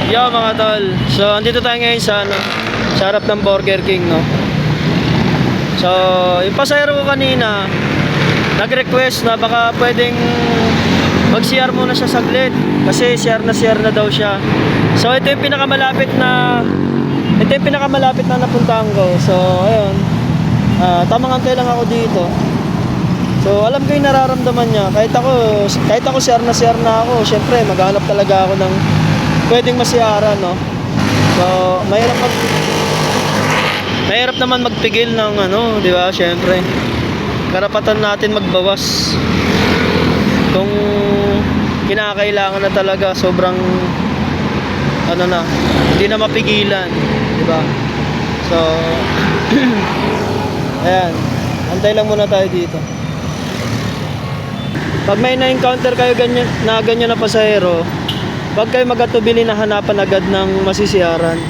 Yo mga tol. So andito tayo ngayon sa sa harap ng Burger King, no. So yung pasahero ko kanina nag-request na baka pwedeng mag-CR muna siya saglit kasi CR na daw siya. So ito yung pinakamalapit na napuntahan ko. So ayun. Tamang antay lang ako dito. So alam ko yung nararamdaman niya. Kahit ako CR na ako, syempre maghanap talaga ako ng pwedeng masiyaran, no. So mahirap naman magpigil ng ano, di ba? Syempre karapatan natin magbawas kung kinakailangan na talaga, sobrang ano na, hindi na mapigilan, di ba? So ayan, antay lang muna tayo dito. Pag may na-encounter kayo ganyan na pasahero, wag kayo magatubili na hanapan agad ng masisiyaran.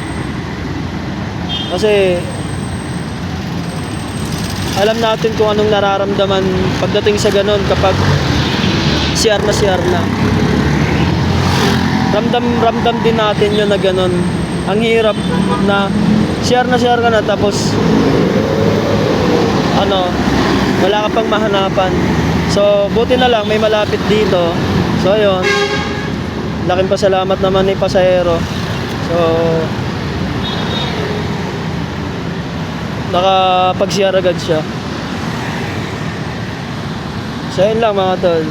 Kasi alam natin kung anong nararamdaman pagdating sa ganun kapag CR na. Ramdam din natin yun na ganun. Ang hirap na CR ka na tapos wala ka pang mahanapan. So buti na lang may malapit dito. So ayun, laking pasalamat naman ni pasahero. So nakapag-CR agad siya. So yun lang mga tol.